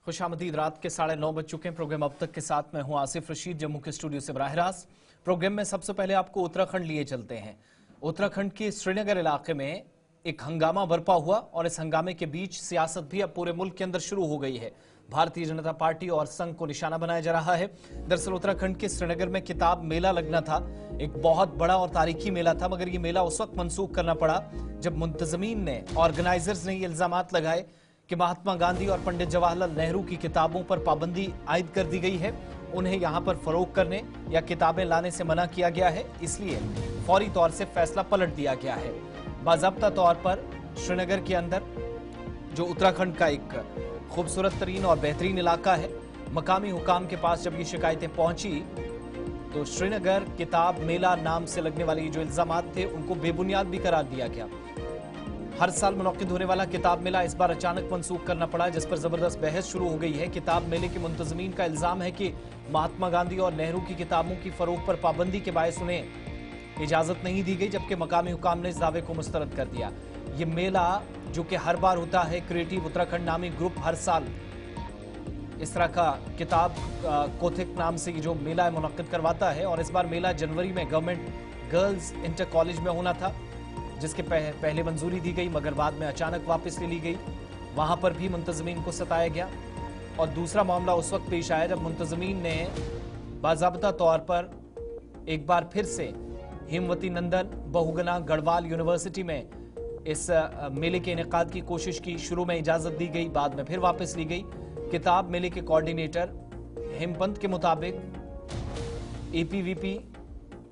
खुशामदीद। रात के 9:30 बज चुके हैं। प्रोग्राम अब तक के साथ मैं हूं आसिफ रशीद, जम्मू के स्टूडियो से बराह रास्त। प्रोग्राम में सबसे पहले आपको उत्तराखंड लिए चलते हैं। उत्तराखंड के श्रीनगर इलाके में एक हंगामा बरपा हुआ और इस हंगामे के बीच सियासत भी अब पूरे मुल्क के अंदर शुरू हो गई है। भारतीय जनता पार्टी और संघ को निशाना बनाया जा रहा है। दरअसल उत्तराखंड के श्रीनगर में किताब मेला लगना था, एक बहुत बड़ा और तारीखी मेला था, मगर ये मेला उस वक्त मनसूख करना पड़ा जब मुंतजमीन ने, ऑर्गेनाइजर्स ने ये इल्जामात लगाए कि महात्मा गांधी और पंडित जवाहरलाल नेहरू की किताबों पर पाबंदी आयद कर दी गई है, उन्हें यहां पर फरोख्त करने या किताबें लाने से मना किया गया है, इसलिए फौरी तौर से फैसला पलट दिया गया है। बाज़ाब्ता तौर पर श्रीनगर के अंदर, जो उत्तराखंड का एक खूबसूरत तरीन और बेहतरीन इलाका है, मकामी हुकाम के पास जब ये शिकायतें पहुंची तो श्रीनगर किताब मेला नाम से लगने वाले जो इल्जामात थे उनको बेबुनियाद भी करार दिया गया। हर साल मुनक्किद होने वाला किताब मेला इस बार अचानक मनसूख करना पड़ा, जिस पर जबरदस्त बहस शुरू हो गई है। किताब मेले के मुंतजमीन का इल्जाम है कि महात्मा गांधी और नेहरू की किताबों की फरोख्त पर पाबंदी के बायस उन्हें इजाजत नहीं दी गई, जबकि मकामी हुकाम ने इस दावे को मुस्तरद कर दिया। ये मेला जो कि हर बार होता है, क्रिएटिव उत्तराखंड नामी ग्रुप हर साल इस तरह का किताब कोथिक नाम से जो मेला है मुनक्किद करवाता है, और इस बार मेला जनवरी में गवर्नमेंट गर्ल्स इंटर कॉलेज में होना था, जिसके पहले मंजूरी दी गई मगर बाद में अचानक वापस ले ली गई। वहां पर भी मुंतजमीन को सताया गया। और दूसरा मामला उस वक्त पेश आया जब मुंतजमीन ने बाज़ाब्ता तौर पर एक बार फिर से हेमवती नंदन बहुगुना गढ़वाल यूनिवर्सिटी में इस मेले के इनेकाद की कोशिश की। शुरू में इजाजत दी गई, बाद में फिर वापस ली गई। किताब मेले के कोऑर्डिनेटर हेमपंत के मुताबिक एपीवीपी,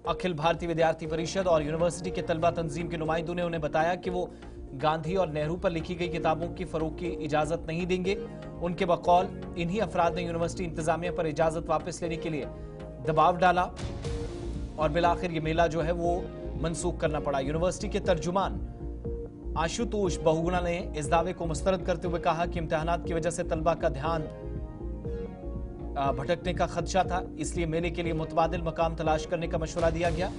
अखिल भारतीय विद्यार्थी परिषद और यूनिवर्सिटी के तलबा तंजीम के नुमाइंदों ने उन्हें बताया कि वो गांधी और नेहरू पर लिखी गई किताबों की फरोख्त की इजाजत नहीं देंगे। उनके बकौल इन्हीं अफराद ने यूनिवर्सिटी इंतजामिया पर इजाजत वापस लेने के लिए दबाव डाला और बिलाखिर ये मेला जो है वो मनसूख करना पड़ा। यूनिवर्सिटी के तर्जुमान आशुतोष बहुगुणा ने इस दावे को मुस्तरद करते हुए कहा कि इम्तिहानात की वजह से तलबा का ध्यान भटकने का खदशा था, इसलिए मेले के लिए मुतबादिल मकाम तलाश करने का मशवरा दिया गया।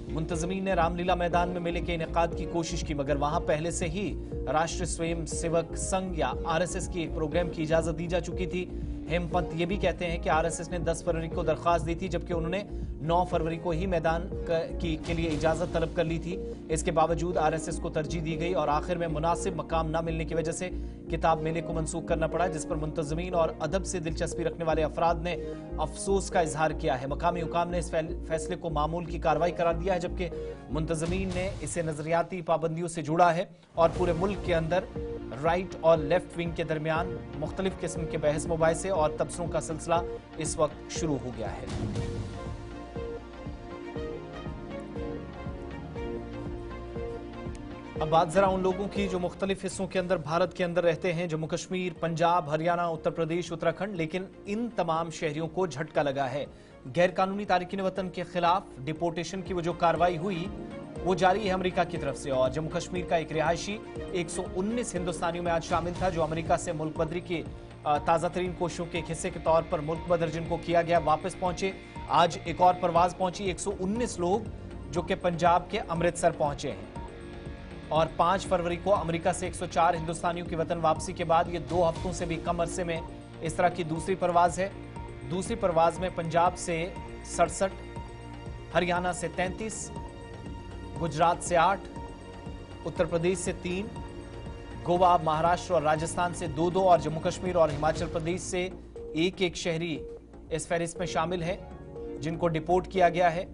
मुंतजमीन ने रामलीला मैदान में मेले के इनेकाद की कोशिश की, मगर वहां पहले से ही राष्ट्रीय स्वयं सेवक संघ या आरएसएस की एक प्रोग्राम की इजाजत दी जा चुकी थी। हेमपंत ये भी कहते हैं कि आरएसएस ने 10 फरवरी को दरख्वास्त दी थी, जबकि उन्होंने 9 फरवरी को ही मैदान के लिए इजाजत तलब कर ली थी। इसके बावजूद आरएसएस को तरजीह दी गई और आखिर में मुनासिब मकाम न मिलने की वजह से किताब मेले को मनसूख करना पड़ा, जिस पर मुंतजमीन और अदब से दिलचस्पी रखने वाले अफराद ने अफसोस का इजहार किया है। मकामी हुकाम ने इस फैसले को मामूल की कार्रवाई करार दिया है, जबकि मुंतजमीन ने इसे नजरियाती पाबंदियों से जोड़ा है और पूरे मुल्क के अंदर राइट और लेफ्ट विंग के दरमियान मुख्तलिफ किस्म के बहस मुबाहिसे और तबसरों का सिलसिला इस वक्त शुरू हो गया है। अब बात जरा उन लोगों की जो मुख्तलिफ हिस्सों के अंदर भारत के अंदर रहते हैं, जम्मू कश्मीर, पंजाब, हरियाणा, उत्तर प्रदेश, उत्तराखंड, लेकिन इन तमाम शहरियों को झटका लगा है। गैर कानूनी तारिकीन वतन के खिलाफ डिपोर्टेशन की वो जो कार्रवाई हुई वो जारी है अमेरिका की तरफ से, और जम्मू कश्मीर का एक रिहायशी 119 हिंदुस्तानियों में आज शामिल था, जो अमेरिका से मुल्क बदरी की ताज़ा तरीन कोशिशों के एक हिस्से के तौर पर मुल्क बदर जिनको किया गया वापस पहुंचे। आज एक और परवाज पहुंची, 119 लोग जो कि पंजाब के अमृतसर पहुंचे हैं, और 5 फरवरी को अमेरिका से 104 हिंदुस्तानियों की वतन वापसी के बाद ये 2 हफ्तों से भी कम अरसे में इस तरह की दूसरी परवाज है। दूसरी परवाज में पंजाब से 67, हरियाणा से 33, गुजरात से 8, उत्तर प्रदेश से 3, गोवा, महाराष्ट्र और राजस्थान से 2-2 और जम्मू कश्मीर और हिमाचल प्रदेश से 1-1 शहरी इस फहरिस्त में शामिल है जिनको डिपोर्ट किया गया है।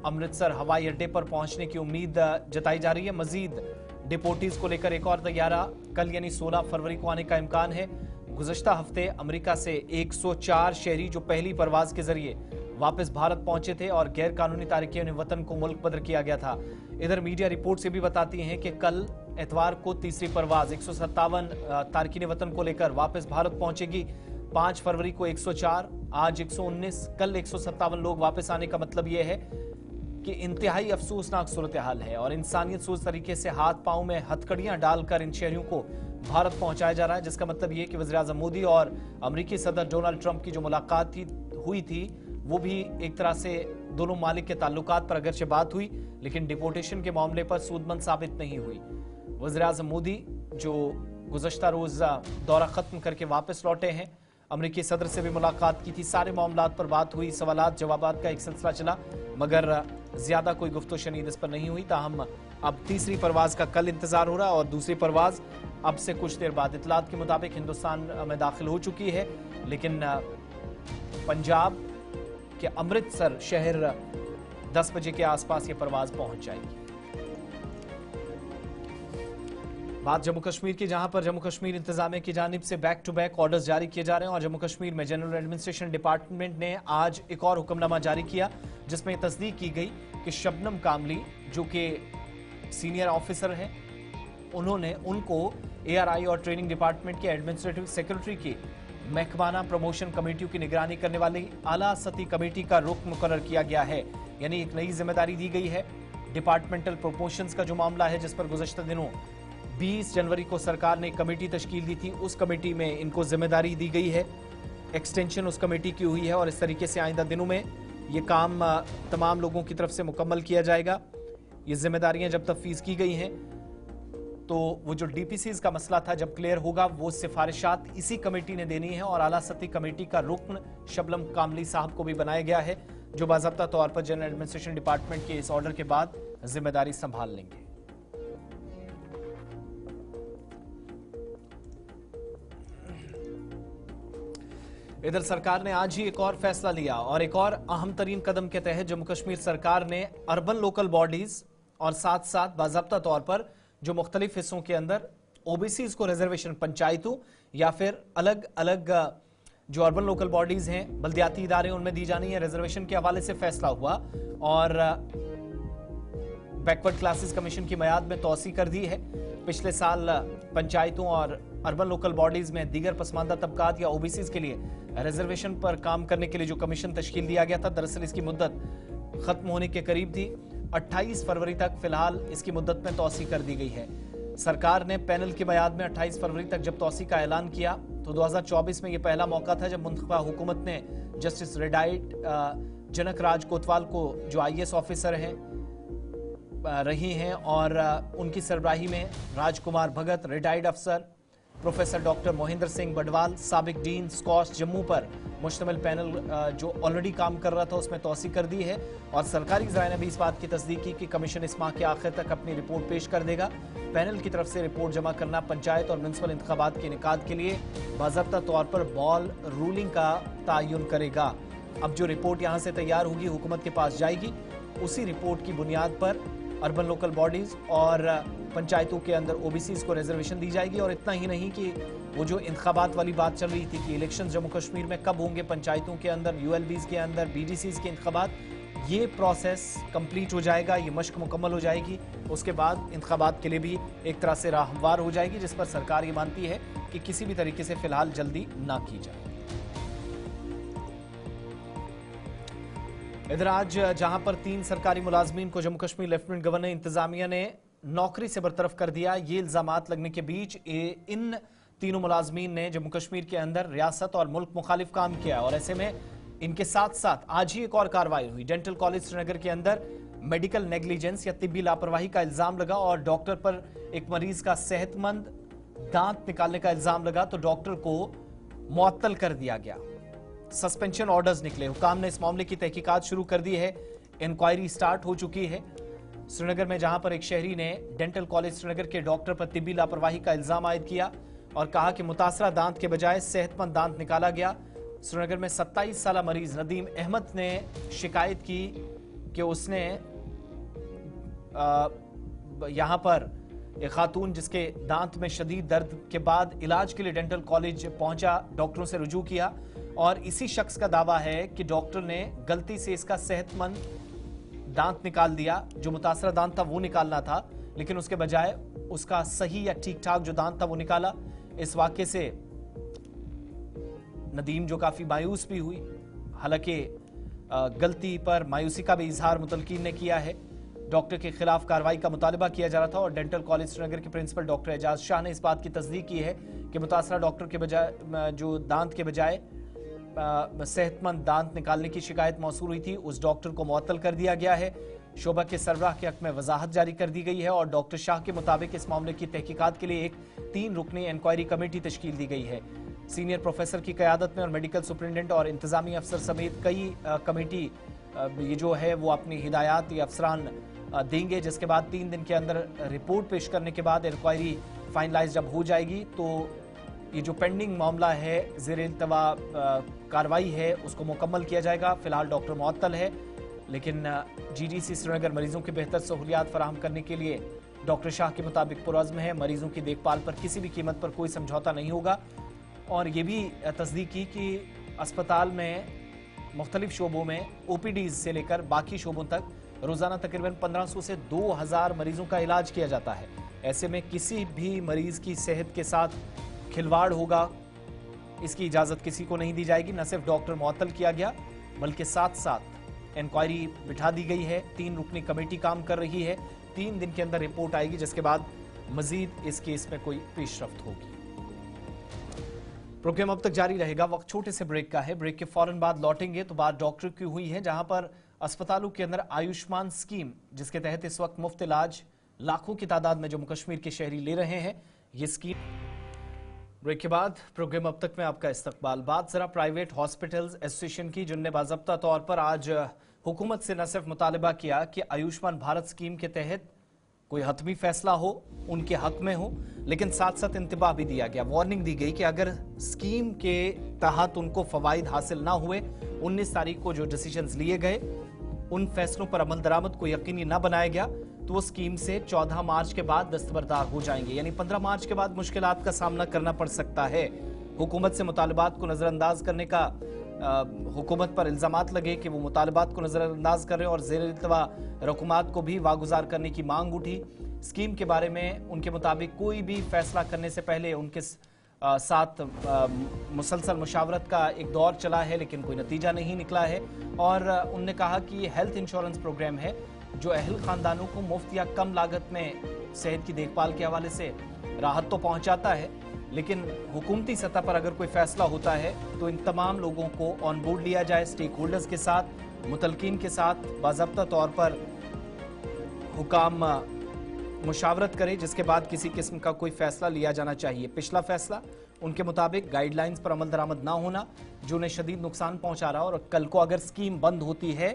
अमृतसर हवाई अड्डे पर पहुंचने की उम्मीद जताई जा रही है। मजीद डिपोर्टीज को लेकर एक और तैयारा कल यानी 16 फरवरी को आने का इम्कान है। गुज़श्ता हफ्ते अमेरिका से 104 शहरी जो पहली परवाज के जरिए वापस भारत पहुंचे थे और गैर कानूनी तारिकीन वतन को मुल्क बदर किया गया था। इधर मीडिया रिपोर्ट से भी बताती हैं कि कल एतवार को तीसरी परवाज 157 तारकीन वतन को लेकर वापस भारत पहुंचेगी। 5 फरवरी को 104, आज 119, कल 157 लोग वापस आने का मतलब यह है कि इंतहाई अफसोसनाक सूरत हाल है और इंसानियत सोच तरीके से हाथ पांव में हथकड़ियां डालकर इन शहरियों को भारत पहुंचाया जा रहा है, जिसका मतलब ये कि वज़ीर-ए-आज़म मोदी और अमेरिकी सदर डोनाल्ड ट्रंप की जो मुलाकात हुई थी वो भी एक तरह से दोनों मालिक के ताल्लुकात पर अगरचे बात हुई, लेकिन डिपोर्टेशन के मामले पर सूदमंद साबित नहीं हुई। वज़ीर-ए-आज़म मोदी जो गुज़श्ता रोज दौरा खत्म करके वापस लौटे हैं, अमेरिकी सदर से भी मुलाकात की थी, सारे मामलात पर बात हुई, सवालात जवाबात का एक सिलसिला चला, मगर ज्यादा कोई गुफ्तो शनीद इस पर नहीं हुई। ताहम अब तीसरी परवाज का कल इंतजार हो रहा है और दूसरी परवाज अब से कुछ देर बाद इतलात के मुताबिक हिंदुस्तान में दाखिल हो चुकी है, लेकिन पंजाब के अमृतसर शहर 10 बजे के आसपास ये परवाज पहुंच जाएगी। बात जम्मू कश्मीर की, जहां पर जम्मू कश्मीर इंतजामिया की जानिब से बैक टू बैक ऑर्डर्स जारी किए जा रहे हैं और जम्मू कश्मीर में जनरल एडमिनिस्ट्रेशन डिपार्टमेंट ने आज एक और हुक्मनामा जारी किया जिसमें तस्दीक की गई कि शबनम कामली जो कि सीनियर ऑफिसर हैं, उनको ARI और ट्रेनिंग डिपार्टमेंट के एडमिनिस्ट्रेटिव सेक्रेटरी की महकमाना प्रमोशन कमेटियों की निगरानी करने वाली आला सती कमेटी का रुकन मुकर्रर किया गया है। यानी एक नई जिम्मेदारी दी गई है। डिपार्टमेंटल प्रमोशंस का जो मामला है, जिस पर गुज़श्ता दिनों 20 जनवरी को सरकार ने एक कमेटी तश्कील दी थी, उस कमेटी में इनको जिम्मेदारी दी गई है, एक्सटेंशन उस कमेटी की हुई है और इस तरीके से आइंदा दिनों में ये काम तमाम लोगों की तरफ से मुकम्मल किया जाएगा। ये जिम्मेदारियां जब तफवीज़ की गई हैं तो वो जो DPCs का मसला था जब क्लियर होगा, वो सिफारिशात इसी कमेटी ने देनी है और आला सती कमेटी का रुकन शबनम कामली साहब को भी बनाया गया है, जो बाज़ाब्ता तौर पर जनरल एडमिनिस्ट्रेशन डिपार्टमेंट के इस ऑर्डर के बाद जिम्मेदारी संभाल लेंगे। इधर सरकार ने आज ही एक और फैसला लिया और एक और अहम तरीन कदम के तहत जम्मू कश्मीर सरकार ने अर्बन लोकल बॉडीज और साथ साथ बाज़ाब्ता तौर पर जो मुख्तलिफ हिस्सों के अंदर OBCs को रिजर्वेशन, पंचायतों या फिर अलग अलग जो अर्बन लोकल बॉडीज हैं, बल्दियाती इदारे, उनमें दी जानी है रिजर्वेशन के हवाले से फैसला हुआ और बैकवर्ड क्लासेस कमीशन की मियाद में तोसी कर दी है। पिछले साल पंचायतों और अर्बन लोकल बॉडीज में दीगर पसमानदा तबकात या OBCs के लिए रिजर्वेशन पर काम करने के लिए जो कमीशन तश्कील दिया गया था, दरअसल इसकी मुद्दत खत्म होने के करीब थी। 28 फरवरी तक फिलहाल इसकी मुद्दत में तोसी कर दी गई है। सरकार ने पैनल की मियाद में 28 फरवरी तक जब तोसी का ऐलान किया तो 2024 में यह पहला मौका था जब मुंतखबा हुकूमत ने जस्टिस रिटायर्ड जनक राज कोतवाल को, जो IAS ऑफिसर हैं रही हैं, और उनकी सरबराही में राजकुमार भगत रिटायर्ड अफसर, प्रोफेसर डॉक्टर मोहिंदर सिंह बडवाल साबिक डीन स्कॉश जम्मू पर मुश्तमिल पैनल जो ऑलरेडी काम कर रहा था उसमें तोसी कर दी है और सरकारी ज़राए ने भी इस बात की तस्दीक की कि कमीशन इस माह के आखिर तक अपनी रिपोर्ट पेश कर देगा। पैनल की तरफ से रिपोर्ट जमा करना पंचायत और म्युनिसिपल इंतखाबात के इनेकाद के लिए बाज़ाब्ता तौर पर बॉल रूलिंग का तयन करेगा। अब जो रिपोर्ट यहाँ से तैयार होगी हुकूमत के पास जाएगी, उसी रिपोर्ट की बुनियाद पर अर्बन लोकल बॉडीज और पंचायतों के अंदर OBCs को रिजर्वेशन दी जाएगी। और इतना ही नहीं कि वो जो इंतखाबात वाली बात चल रही थी कि इलेक्शन जम्मू कश्मीर में कब होंगे, पंचायतों के अंदर, ULBs के अंदर, BDCs के इंतखाबात, ये प्रोसेस कंप्लीट हो जाएगा, ये मश्क मुकम्मल हो जाएगी। उसके बाद इंतखाबात के लिए भी एक तरह से राह हमवार हो जाएगी, जिस पर सरकार ये मानती है कि किसी भी तरीके से फिलहाल जल्दी ना की जाए। इधर आज जहां पर 3 सरकारी मुलाजमीन को जम्मू कश्मीर लेफ्टिनेंट गवर्नर इंतजामिया ने नौकरी से बरतरफ कर दिया, ये इल्जामात लगने के बीच इन तीनों मुलाजमीन ने जम्मू कश्मीर के अंदर रियासत और मुल्क मुखालिफ काम किया और ऐसे में इनके साथ साथ आज ही एक और कार्रवाई हुई। डेंटल कॉलेज श्रीनगर के अंदर मेडिकल नेग्लिजेंस या तिब्बी लापरवाही का इल्जाम लगा और डॉक्टर पर एक मरीज का सेहतमंद दांत निकालने का इल्जाम लगा तो डॉक्टर को मुअत्तल कर दिया गया, सस्पेंशन ऑर्डर्स निकले। हुकाम ने इस मामले की तहकीकात शुरू कर दी है, इंक्वायरी स्टार्ट हो चुकी है। श्रीनगर में जहां पर एक शहरी ने डेंटल कॉलेज श्रीनगर के डॉक्टर पर तिब्बी लापरवाही का इल्जाम आयद किया और कहा कि मुतासरा दांत के बजाय सेहतमंद दांत निकाला गया। श्रीनगर में 27 साला मरीज नदीम अहमद ने शिकायत की कि उसने यहां पर एक खातून जिसके दांत में शदीद दर्द के बाद इलाज के लिए डेंटल कॉलेज पहुंचा, डॉक्टरों से रुजू किया और इसी शख्स का दावा है कि डॉक्टर ने गलती से इसका सेहतमंद दांत निकाल दिया। जो मुतासरा दांत था वो निकालना था, लेकिन उसके बजाय उसका सही या ठीक ठाक जो दांत था वो निकाला। इस वाक़े से नदीम जो काफी मायूस भी हुई, हालांकि गलती पर मायूसी का भी इजहार मुतलकीन ने किया है। डॉक्टर के खिलाफ कार्रवाई का मुतालबा किया जा रहा था और डेंटल कॉलेज श्रीनगर के प्रिंसिपल डॉक्टर एजाज शाह ने इस बात की तस्दीक की है कि मुतासरा डॉक्टर के बजाय जो दांत के बजाय सेहतमंद दांत निकालने की शिकायत मौसूल हुई थी, उस डॉक्टर को मुअत्तल कर दिया गया है। शोबा के सरबराह के हक में वजाहत जारी कर दी गई है और डॉक्टर शाह के मुताबिक इस मामले की तहकीकात के लिए एक 3 रुकनी इंक्वायरी कमेटी तश्कील दी गई है। सीनियर प्रोफेसर की क़यादत में और मेडिकल सुपरिटेंडेंट और इंतजामी अफसर समेत कई कमेटी ये जो है वो अपनी हिदायत या अफसरान देंगे, जिसके बाद 3 दिन के अंदर रिपोर्ट पेश करने के बाद इंक्वायरी फाइनलाइज जब हो जाएगी तो ये जो पेंडिंग मामला है, ज़ेर इल्तवा कार्रवाई है, उसको मुकम्मल किया जाएगा। फिलहाल डॉक्टर मुअत्तल है, लेकिन जीडीसी श्रीनगर मरीजों की बेहतर सहूलियात फराहम करने के लिए डॉक्टर शाह के मुताबिक पुरअज़्म है। मरीजों की देखभाल पर किसी भी कीमत पर कोई समझौता नहीं होगा और ये भी तस्दीक की कि अस्पताल में मुख्तलिफ शोबों में OPDs से लेकर बाकी शोबों तक रोज़ाना तकरीबन 1500 से 2000 मरीजों का इलाज किया जाता है। ऐसे में किसी भी मरीज़ की सेहत के साथ खिलवाड़ होगा, इसकी इजाज़त किसी को नहीं दी जाएगी। न सिर्फ डॉक्टर मुअत्तल किया गया बल्कि साथ साथ इंक्वायरी बिठा दी गई है। 3 रुकनी कमेटी काम कर रही है। 3 दिन के अंदर रिपोर्ट आएगी, जिसके बाद मजीद इस केस में कोई पेशरफ्त होगी। प्रोग्राम अब तक जारी रहेगा। वक्त छोटे से ब्रेक का है। ब्रेक के फौरन बाद लौटेंगे तो बात डॉक्टर की हुई है, जहां पर अस्पतालों के अंदर आयुष्मान स्कीम, जिसके तहत इस वक्त मुफ्त इलाज लाखों की तादाद में जम्मू कश्मीर के शहरी ले रहे हैं, ये स्कीम। ब्रेक के बाद प्रोग्राम अब तक में आपका इस्तकबाल। बात जरा प्राइवेट हॉस्पिटल्स एसोसिएशन की, जिनने बाज़ाब्ता तौर पर आज हुकूमत से न सिर्फ मुतालबा किया कि आयुष्मान भारत स्कीम के तहत कोई हतमी फैसला हो उनके हक में हो, लेकिन साथ साथ इंतबाह भी दिया गया, वार्निंग दी गई कि अगर स्कीम के तहत उनको फवाइद हासिल ना हुए, 19 तारीख को जो डिसीजंस लिए गए उन फैसलों पर अमल दरामद को यकीनी ना बनाया गया तो वो स्कीम से 14 मार्च के बाद दस्तबरदार हो जाएंगे। यानी 15 मार्च के बाद मुश्किलात का सामना करना पड़ सकता है। हुकूमत से मुतालबात को नज़रअंदाज करने का हुकूमत पर इल्ज़ामात लगे कि वो मुतालबात को नज़रअंदाज कर रहे हैं और ज़ेर इल्तवा रकूमात को भी वागुजार करने की मांग उठी। स्कीम के बारे में उनके मुताबिक कोई भी फैसला करने से पहले उनके साथ मुसलसल मुशावरत का एक दौर चला है, लेकिन कोई नतीजा नहीं निकला है। और उनने कहा कि ये हेल्थ इंश्योरेंस प्रोग्राम है जो अहल ख़ानदानों को मुफ्त या कम लागत में सेहत की देखभाल के हवाले से राहत तो पहुँचाता है, लेकिन हुकूमती सतह पर अगर कोई फैसला होता है तो इन तमाम लोगों को ऑन बोर्ड लिया जाए, स्टेक होल्डर्स के साथ, मुतलकीन के साथ बाज़ाब्ता तौर पर हुकाम मुशावरत करे, जिसके बाद किसी किस्म का कोई फैसला लिया जाना चाहिए। पिछला फैसला उनके मुताबिक गाइडलाइंस पर अमल दरामद ना होना, जो उन्हें शदीद नुकसान पहुंचा रहा, और कल को अगर स्कीम बंद होती है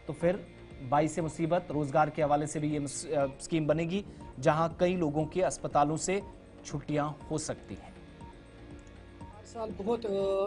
तो फिर बाइसे मुसीबत रोजगार के हवाले से भी ये स्कीम बनेगी, जहां कई लोगों के अस्पतालों से छुट्टियां हो सकती हैं। साल बहुत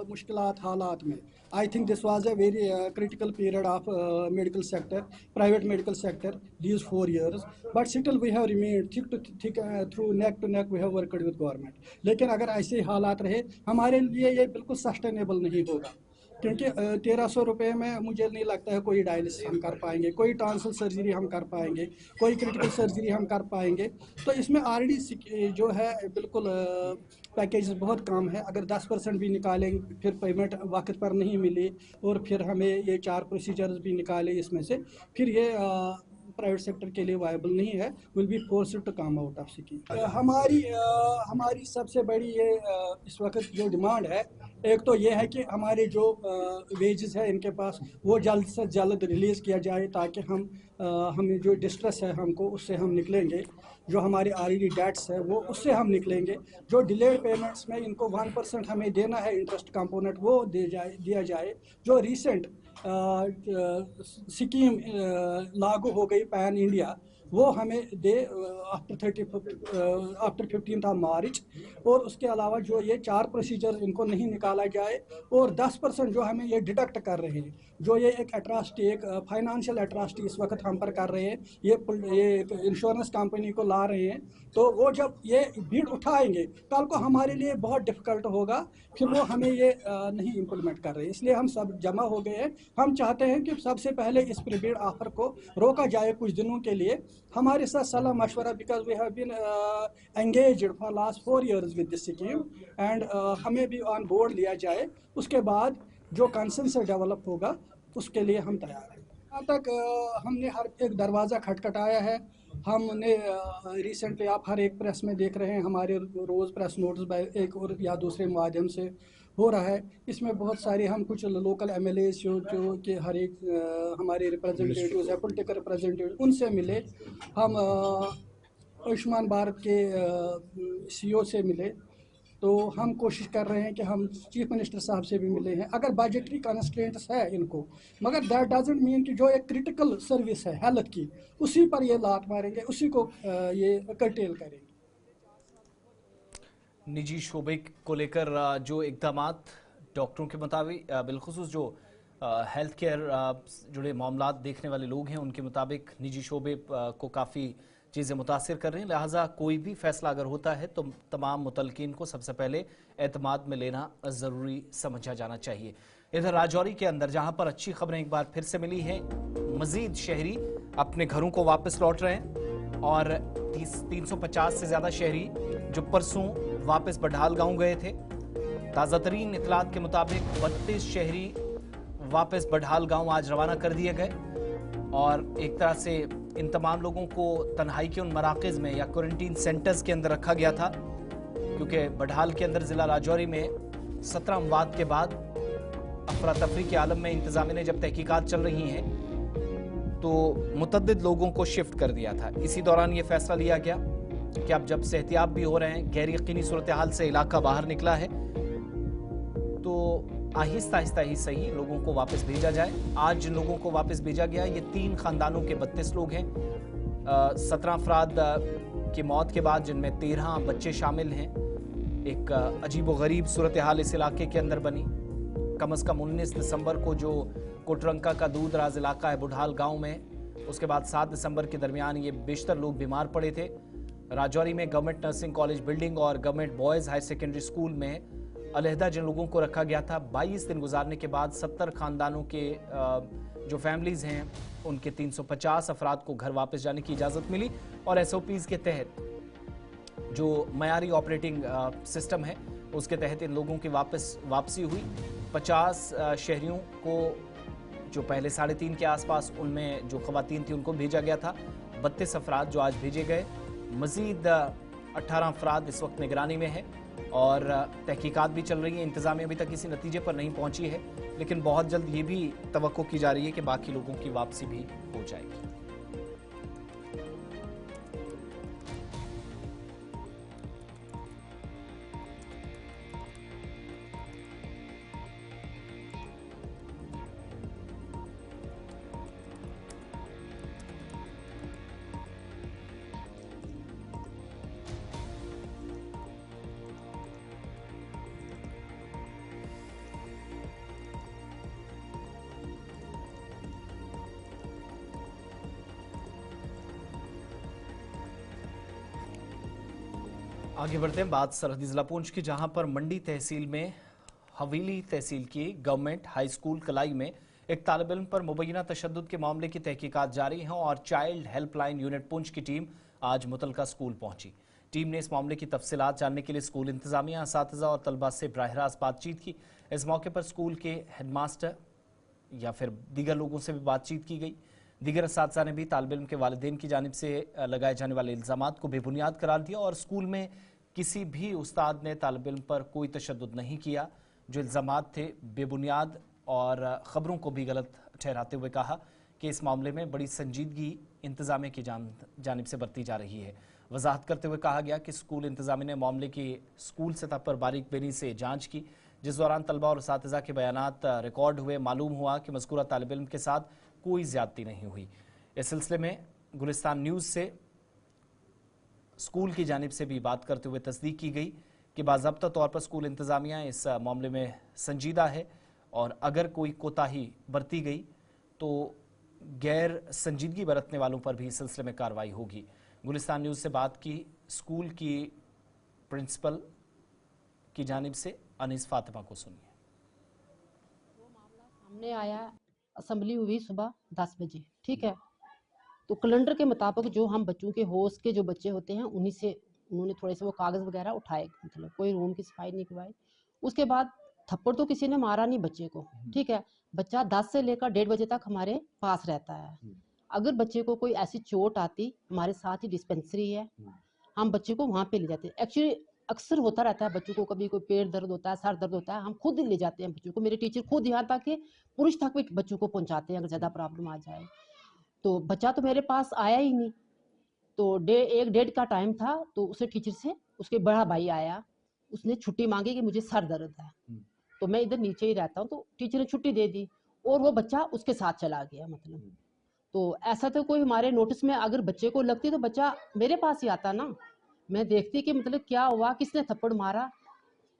मुश्किलात हालात में I think this was a very critical period of medical sector, private medical sector, these 4 years, but still we have remained thick to thick through neck to neck we have worked with government. लेकिन अगर ऐसे हालात रहे हमारे लिए ये बिल्कुल sustainable नहीं होगा, क्योंकि 1300 रुपये में मुझे नहीं लगता है कोई डायलिसिस हम कर पाएंगे, कोई टॉन्सिल सर्जरी हम कर पाएंगे, कोई क्रिटिकल सर्जरी हम कर पाएंगे। तो इसमें ऑलरेडी जो है बिल्कुल पैकेज बहुत कम है। अगर 10% भी निकालेंगे फिर पेमेंट वक्त पर नहीं मिली और फिर हमें ये 4 प्रोसीजर्स भी निकाले इसमें से, फिर ये प्राइवेट सेक्टर के लिए वायबल नहीं है, will be forced to come out of scheme. हमारी सबसे बड़ी ये इस वक्त जो डिमांड है, एक तो ये है कि हमारे जो वेजेस है इनके पास वो जल्द से जल्द रिलीज़ किया जाए, ताकि हमें जो डिस्ट्रेस है हमको उससे हम निकलेंगे, जो हमारे ऑलरेडी डेट्स है वो उससे हम निकलेंगे। जो डिलेड पेमेंट्स में इनको 1% हमें देना है इंटरेस्ट कंपोनेंट, वो दिया जाए। जो रिसेंट स्कीम लागू हो गई पैन इंडिया, वो हमें दे आफ्टर 15 मार्च, और उसके अलावा जो ये 4 प्रोसीजर इनको नहीं निकाला जाए और 10% जो हमें ये डिडक्ट कर रहे हैं, जो ये एक अट्रासिटी, एक फाइनेंशियल अट्रासिटी इस वक्त हम पर कर रहे हैं, ये इंश्योरेंस कंपनी को ला रहे हैं, तो वो जब ये भीड़ उठाएंगे कल को हमारे लिए बहुत डिफ़िकल्ट होगा, फिर वो हमें ये नहीं इम्प्लीमेंट कर रहे हैं। इसलिए हम सब जमा हो गए हैं। हम चाहते हैं कि सबसे पहले इस प्रीपेड ऑफर को रोका जाए कुछ दिनों के लिए, हमारे साथ सलाह मशवरा, because we have been engaged for last 4 years with this scheme, and हमें भी ऑन बोर्ड लिया जाए। उसके बाद जो कंसेंसस डेवलप होगा उसके लिए हम तैयार हैं। यहाँ तक हमने हर एक दरवाज़ा खटखटाया है। हमने रिसेंटली आप हर एक प्रेस में देख रहे हैं, हमारे रोज़ प्रेस नोट्स एक और या दूसरे माध्यम से हो रहा है। इसमें बहुत सारे हम कुछ लोकल एमएलए जो कि हर एक हमारे रिप्रेजेंटेटिव्स है, पॉलिटिकल रिप्रेजेंटेटिव, उनसे मिले। हम आयुष्मान भारत के सीईओ से मिले। तो हम कोशिश कर रहे हैं कि हम चीफ मिनिस्टर साहब से भी मिले हैं। अगर बजटरी कंस्ट्रेंट्स है इनको, मगर दैट डजंट मीन कि जो एक क्रिटिकल सर्विस है हेल्थ की, उसी पर ये लात मारेंगे, उसी को ये कर्टेल करेंगे। निजी शोबे को लेकर जो इकदामात डॉक्टरों के मुताबिक बिलखुसूस जो हेल्थ केयर जुड़े मामलात देखने वाले लोग हैं उनके मुताबिक निजी शोबे को काफ़ी चीज़ें मुतासिर कर रही हैं, लिहाजा कोई भी फैसला अगर होता है तो तमाम मुतलकिन को सबसे पहले एतमाद में लेना ज़रूरी समझा जाना चाहिए। इधर राजौरी के अंदर जहां पर अच्छी खबरें एक बार फिर से मिली हैं, मजीद शहरी अपने घरों को वापस लौट रहे हैं और 350 से ज़्यादा शहरी जो परसों वापस बडहाल गांव गए थे। ताज़ा तरीन इतलात के मुताबिक 32 शहरी वापस बडहाल गांव आज रवाना कर दिए गए और एक तरह से इन तमाम लोगों को तन्हाई के उन मराकज़ में या क्वारंटीन सेंटर्स के अंदर रखा गया था, क्योंकि बडहाल के अंदर ज़िला राजौरी में 17 अमवात के बाद अफरा तफरी के आलम में इंतजामिया ने जब तहकीकात चल रही हैं तो मुतद्दिद लोगों को शिफ्ट कर दिया था। इसी दौरान ये फैसला लिया गया कि अब जब सेहतियाब भी हो रहे हैं, गैर यकीनी सूरत हाल से इलाका बाहर निकला है, तो आहिस्ता आहिस्ता ही सही लोगों को वापस भेजा जाए। आज जिन लोगों को वापस भेजा गया ये 3 खानदानों के 32 लोग हैं। 17 अफराद की मौत के बाद जिनमें 13 बच्चे शामिल हैं। एक अजीब व गरीब सूरत हाल इस इलाके के अंदर बनी। कम अज़ कम 19 दिसंबर को जो कोटरंका का दूर दराज इलाका है बुढ़ाल गांव में, उसके बाद 7 दिसंबर के दरमियान ये बेशतर लोग बीमार पड़े थे। राजौरी में गवर्नमेंट नर्सिंग कॉलेज बिल्डिंग और government boys higher secondary school में अलहदा जिन लोगों को रखा गया था, 22 दिन गुजारने के बाद 70 खानदानों के जो फैमिलीज़ हैं उनके 350 अफराद को घर वापस जाने की इजाज़त मिली और SOPs के तहत जो मयारी ऑपरेटिंग सिस्टम है उसके तहत इन लोगों की वापसी हुई। 50 शहरियों को जो पहले 3:30 के आसपास उनमें जो खवातीन थी उनको भेजा गया था। 32 अफराद जो आज भेजे गए। मजीद 18 अफराद इस वक्त निगरानी में है और तहकीकात भी चल रही है। इंतज़ामिया अभी तक किसी नतीजे पर नहीं पहुंची है, लेकिन बहुत जल्द ये भी तवक्को की जा रही है कि बाकी लोगों की वापसी भी हो जाएगी। आगे बढ़ते हैं, बात सरहदी जिला पुंछ की, जहां पर मंडी तहसील में हवेली तहसील की गवर्नमेंट हाई स्कूल कलाई में एक तालिब इल्म पर मुबैना तशद्दुद के मामले की तहकीकात जारी हैं और चाइल्ड हेल्पलाइन यूनिट पुंछ की टीम आज मुतलका स्कूल पहुंची। टीम ने इस मामले की तफसीलात जानने के लिए स्कूल इंतजामिया, असातिज़ा और तलबा से बराह रास्त बातचीत की। इस मौके पर स्कूल के हेडमास्टर या फिर दीगर लोगों से भी बातचीत की गई। दीगर असातिज़ा ने भी तालिब इल्म के वालिदैन की जानिब से लगाए जाने वाले इल्ज़ामात को बेबुनियाद करार दिया और स्कूल में किसी भी उस्ताद ने तालिब इल्म पर कोई तशद्दुद नहीं किया। जो इल्ज़ामात थे बेबुनियाद और ख़बरों को भी गलत ठहराते हुए कहा कि इस मामले में बड़ी संजीदगी इंतज़ामिया की जानिब से बरती जा रही है। वजाहत करते हुए कहा गया कि स्कूल इंतज़ामिया ने मामले की स्कूल सतह पर बारीक बेनी से जाँच की, जिस दौरान तलबा और असातिज़ा के बयानात रिकॉर्ड हुए। मालूम हुआ कि मज़कूरा तालिब इल्म के साथ कोई ज़्यादती नहीं हुई। इस सिलसिले में गुलिस्तान न्यूज़ से स्कूल की जानिब से भी बात करते हुए तस्दीक की गई कि बाज़ाब्ता तौर पर स्कूल इंतज़ामिया इस मामले में संजीदा है और अगर कोई कोताही बरती गई तो गैर संजीदगी बरतने वालों पर भी इस सिलसिले में कार्रवाई होगी। गुलिस्तान न्यूज़ से बात की स्कूल की प्रिंसिपल की जानिब से अनीस फातिमा को सुनिए। वो मामला सामने आया, असम्बली हुई सुबह 10 बजे, ठीक है। तो कैलेंडर के मुताबिक जो हम बच्चों के होश के जो बच्चे होते हैं उन्हीं से उन्होंने थोड़े से वो कागज़ वगैरह उठाए, मतलब कोई रूम की सफाई नहीं करवाई। उसके बाद थप्पड़ तो किसी ने मारा नहीं बच्चे को, ठीक है, बच्चा 10 से लेकर 1:30 बजे तक हमारे पास रहता है। अगर बच्चे को कोई ऐसी चोट आती, हमारे साथ ही डिस्पेंसरी है, हम बच्चे को वहाँ पे ले जाते हैं। एक्चुअली अक्सर होता रहता है बच्चों को, कभी कोई पेट दर्द होता है, सर दर्द होता है, हम खुद ले जाते हैं बच्चों को। मेरे टीचर खुद यहाँ तक कि पुरुष तक भी बच्चों को पहुँचाते हैं अगर ज़्यादा प्रॉब्लम आ जाए। तो बच्चा तो मेरे पास आया ही नहीं। तो 1:30 का टाइम था, तो उसे टीचर से उसके बड़ा भाई आया, उसने छुट्टी मांगी कि मुझे सर दर्द है। तो मैं इधर नीचे ही रहता हूँ, तो टीचर ने छुट्टी दे दी और वो बच्चा उसके साथ चला गया। मतलब तो ऐसा तो कोई हमारे नोटिस में अगर बच्चे को लगती तो बच्चा मेरे पास ही आता ना, मैं देखती कि मतलब क्या हुआ, किसने थप्पड़ मारा।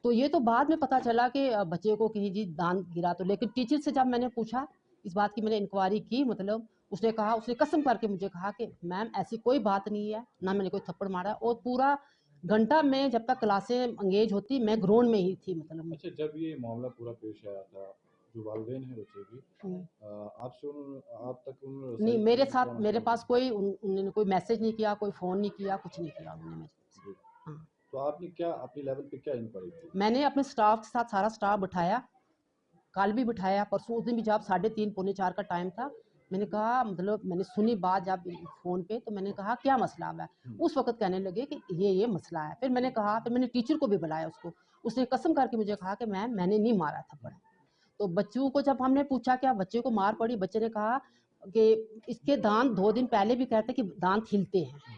तो ये तो बाद में पता चला कि बच्चे को कहीं जी दांत गिरा। तो लेकिन टीचर से जब मैंने पूछा इस बात की, मैंने इंक्वायरी की, मतलब उसने कहा, उसने कसम करके मुझे कहा कि मैम ऐसी कोई बात नहीं है, ना मैंने कोई थप्पड़ मारा। और पूरा घंटा मैं जब तक क्लासें एंगेज होती मैं ग्राउंड में ही थी। मतलब अच्छा, जब ये मामला पूरा पेश आया था, जो वालिदैन है बच्चे की, आप तक नहीं, मेरे साथ मेरे पास कोई उन्होंने कोई मैसेज नहीं किया, कोई फ़ोन नहीं किया, कुछ नहीं किया उन्होंने मेरे से। हाँ, तो आपने क्या अपने लेवल पे क्या इंक्वायरी की? मैंने अपने स्टाफ के साथ सारा स्टाफ बिठाया, कल भी बिठाया, परसों उस दिन भी जब 3:30 पौने 4 का टाइम था, मैंने कहा, मतलब मैंने सुनी बात जब फ़ोन पे, तो मैंने कहा क्या मसला है। उस वक्त कहने लगे कि ये मसला है। फिर मैंने कहा, फिर मैंने टीचर को भी बुलाया उसको, उसने कसम करके मुझे कहा कि मैम मैंने नहीं मारा थप्पड़। तो बच्चों को जब हमने पूछा क्या बच्चे को मार पड़ी, बच्चे ने कहा कि इसके दांत 2 दिन पहले भी कहते कि दांत हिलते हैं।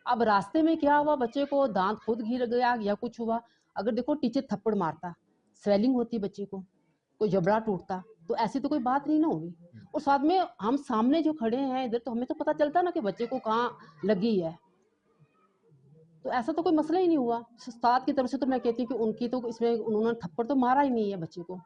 अब रास्ते में क्या हुआ, बच्चे को दांत खुद गिर गया या कुछ हुआ। अगर देखो टीचर थप्पड़ मारता, स्वेलिंग होती बच्चे को, कोई जबड़ा टूटता, तो ऐसी तो कोई बात नहीं ना होगी। और साथ में हम सामने जो खड़े हैं इधर, तो हमें तो पता चलता ना कि बच्चे को कहाँ लगी है। तो ऐसा तो कोई मसला ही नहीं हुआ। उस्ताद की तरफ से तो मैं कहती हूँ कि उनकी तो इसमें उन्होंने थप्पड़ तो मारा ही नहीं है बच्चे को।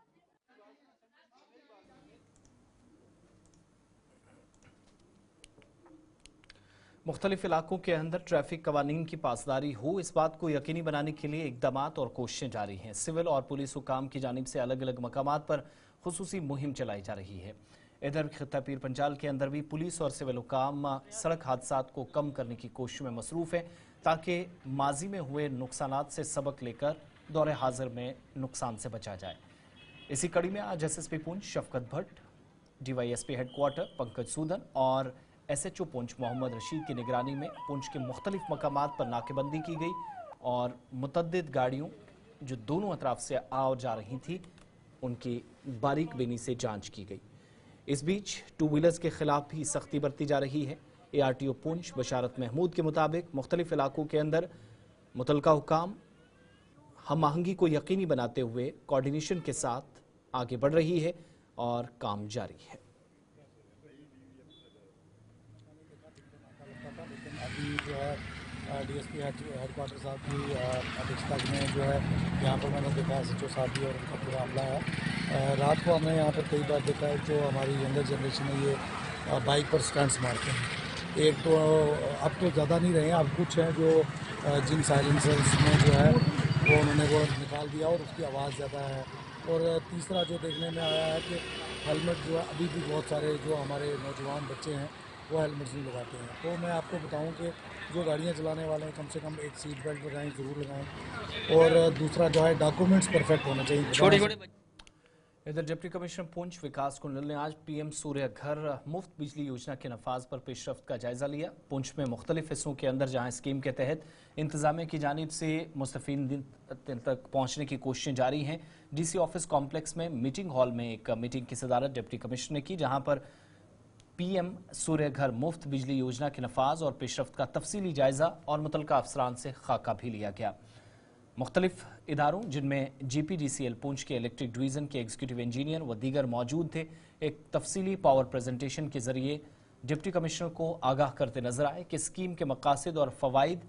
मुख्तलिफ इलाकों के अंदर ट्रैफिक कवानीन की पासदारी हो, इस बात को यकीनी बनाने के लिए इकदामात और कोशिशें जारी हैं। सिविल और पुलिस हुकाम की जानिब से अलग अलग मकामात पर खुसूसी मुहिम चलाई जा रही है। इधर खित्ता पीर पंजाल के अंदर भी पुलिस और सिविल हुकाम सड़क हादसात को कम करने की कोशिश में मसरूफ़ है, ताकि माजी में हुए नुकसानात से सबक लेकर दौरे हाजिर में नुकसान से बचा जाए। इसी कड़ी में आज SSP पुंछ शफकत भट्ट, DYSP हेडक्वार्टर पंकज सूदन और SHO पुंछ मोहम्मद रशीद की निगरानी में पुंछ के मुख्तलिफ मकामात पर नाकेबंदी की गई और मुतद्दिद गाड़ियों जो दोनों अतराफ से आ और जा रही थी उनकी बारीक बीनी से जांच की गई। इस बीच 2 व्हीलर्स के खिलाफ भी सख्ती बरती जा रही है। ARTO पुंछ बशारत महमूद के मुताबिक मुख्तलिफ इलाकों के अंदर मुतलका हुकाम हम आहंगी को यकीनी बनाते हुए कोऑर्डिनेशन के साथ आगे बढ़ रही है और काम जारी है। अभी जो है DSP हेडक्वार्टर साहब की अध्यक्षता में जो है यहाँ पर मैंने देखा SHO साहब भी और उनका पूरा अमला है। रात को हमने यहाँ पर कई बार देखा है जो हमारी यंगर जनरेशन है ये बाइक पर स्टंट्स मारते हैं। एक तो अब तो ज़्यादा नहीं रहे हैं, अब कुछ हैं जो जिन साइलेंसर्स में जो है वो उन्होंने वो निकाल दिया और उसकी आवाज़ ज़्यादा है। और तीसरा जो देखने में आया है कि हेलमेट जो है अभी भी बहुत सारे जो हमारे नौजवान बच्चे हैं वो हेलमेट्स नहीं लगाते हैं। तो मैं आपको बताऊं कि जो गाड़ियां चलाने वाले हैं कम से कम एक सीट बेल्ट लगाएं, ज़रूर लगाएं। और दूसरा जो है डॉक्यूमेंट्स परफेक्ट होने चाहिए। इधर डिप्टी कमिश्नर पुंछ विकास कुंडल ने आज PM सूर्य घर मुफ्त बिजली योजना के नफाज पर पेशरफ्त का जायजा लिया। पुंछ में मुख्तलिफ हिस्सों के अंदर जहां स्कीम के तहत इंतजामिया की जानिब से मुस्तफीन तक पहुंचने की कोशिशें जारी हैं। DC ऑफिस कॉम्प्लेक्स में मीटिंग हॉल में एक मीटिंग की सदारत डिप्टी कमिश्नर ने की, जहां पर PM सूर्य घर मुफ्त बिजली योजना के नफाज और पेशरफ्त का तफसीली जायजा और मुतलका अफसरान से खाका भी लिया गया। मुख्तलिफ इदारों जिनमें GPDCL पुंछ के इलेक्ट्रिक डिवीज़न के एग्जीक्यूटिव इंजीनियर व दीगर मौजूद थे, एक तफसीली पावर प्रेजेंटेशन के जरिए डिप्टी कमिश्नर को आगाह करते नजर आए कि स्कीम के मकासद और फ़वाइद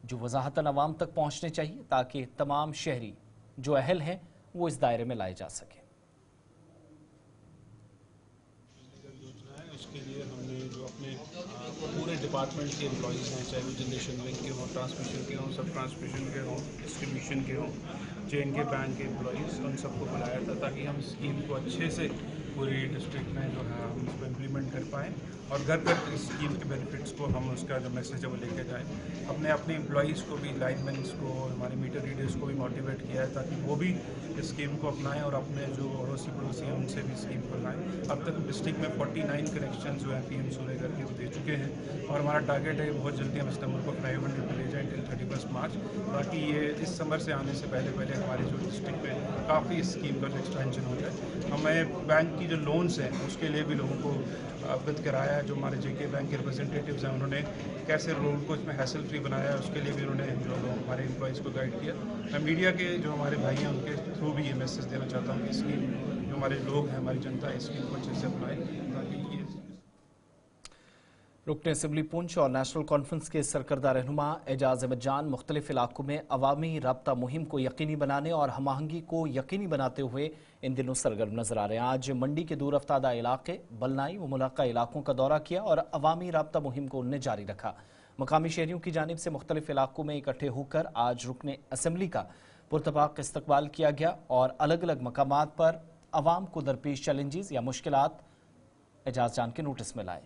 जो वजाहतन अवाम तक पहुँचने चाहिए, ताकि तमाम शहरी जो अहल हैं वो इस दायरे में लाए जा सकें। उसके लिए हमने जो अपने पूरे डिपार्टमेंट के एम्प्लॉइज़ हैं, चाहे वो जनरेशन बैंक के हों, ट्रांसमिशन के हों, सब ट्रांसमिशन के हों, डिस्ट्रीब्यूशन के हों, JNK बैंक के एम्प्लॉइज़, उन सबको बुलाया था ताकि हम स्कीम को अच्छे से पूरी डिस्ट्रिक्ट में जो है हम उसको इम्प्लीमेंट कर पाएँ और घर घर इस स्कीम के बेनिफिट्स को हम उसका जो मैसेज है वो लेके जाएँ। अपने एम्प्लॉइज़ को भी, लाइनमैन्स को, हमारे मीटर रीडर्स को भी मोटिवेट किया है ताकि वो भी इस स्कीम को अपनाएं और अपने जो अड़ोसी पड़ोसी हैं उनसे भी स्कीम को लाएँ। अब तक डिस्ट्रिक्ट में 49 कनेक्शन जो है PM सूर्यघर के वो दे चुके हैं और हमारा टारगेट है बहुत जल्दी हम इस नंबर को 500 पे ले जाएँ टिल 31 मार्च, ताकि ये इस समर से आने से पहले हमारी जो डिस्ट्रिक्ट में काफ़ी इस स्कीम का जो एक्सटेंशन हो जाए। हमें बैंक की जो लोन्स हैं उसके लिए भी लोगों को अवगत कराया है। जो हमारे JK बैंक के रिप्रेजेंटेटिव्स हैं उन्होंने कैसे लोगों को इसमें हैसल फ्री बनाया है उसके लिए भी उन्होंने जो हमारे एम्प्लॉइज़ को गाइड किया। मैं मीडिया के जो हमारे भाई हैं उनके थ्रू भी ये मैसेज देना चाहता हूँ कि स्कीम जो हमारे लोग हैं, हमारी जनता है, इस स्कीम को अच्छे से अपनाएं ताकि ये रुकन असम्बली पुंछ और नेशनल कॉन्फ्रेंस के सरकर्दा रहनुमा एजाज अहमद जान मुख्तलिफ इलाकों में अवामी राब्ता मुहिम को यकीनी बनाने और हमआहंगी को यकीनी बनाते हुए इन दिनों सरगर्म नजर आ रहे हैं। आज मंडी के दूर अफ्तादा इलाके, बलनाई व मुलाका इलाकों का दौरा किया और अवामी राब्ता मुहिम को उन्होंने जारी रखा। मकामी शहरियों की जानिब से मुख्तलिफ इलाकों में इकट्ठे होकर आज रुकन असम्बली का पुरतबाक इस्तकबाल किया गया और अलग अलग मकामात पर अवाम को दरपेश चैलेंजेस या मुश्किलात एजाज जान के नोटिस में लाए।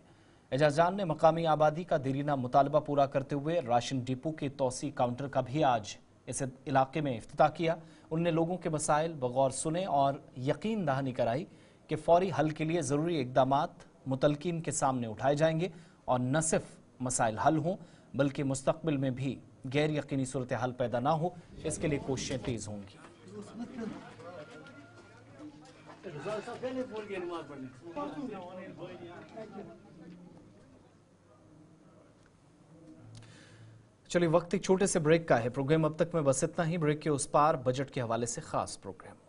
एजाज जान ने मकामी आबादी का देरीना मुतालबा पूरा करते हुए राशन डिपो के तोसी काउंटर का भी आज इस इलाके में इफ्तिताह किया। उन्होंने लोगों के मसाइल बगौर सुने और यकीन दहानी कराई कि फौरी हल के लिए ज़रूरी इक़दामात मुतलकीन के सामने उठाए जाएंगे और न सिर्फ मसाइल हल हों बल्कि मुस्तक़बिल में भी गैर यकीनी सूरत हाल पैदा ना हो, इसके लिए कोशिशें तेज़ होंगी। चलिए वक्त एक छोटे से ब्रेक का है। प्रोग्राम अब तक में बस इतना ही। ब्रेक के उस पार बजट के हवाले से खास प्रोग्राम।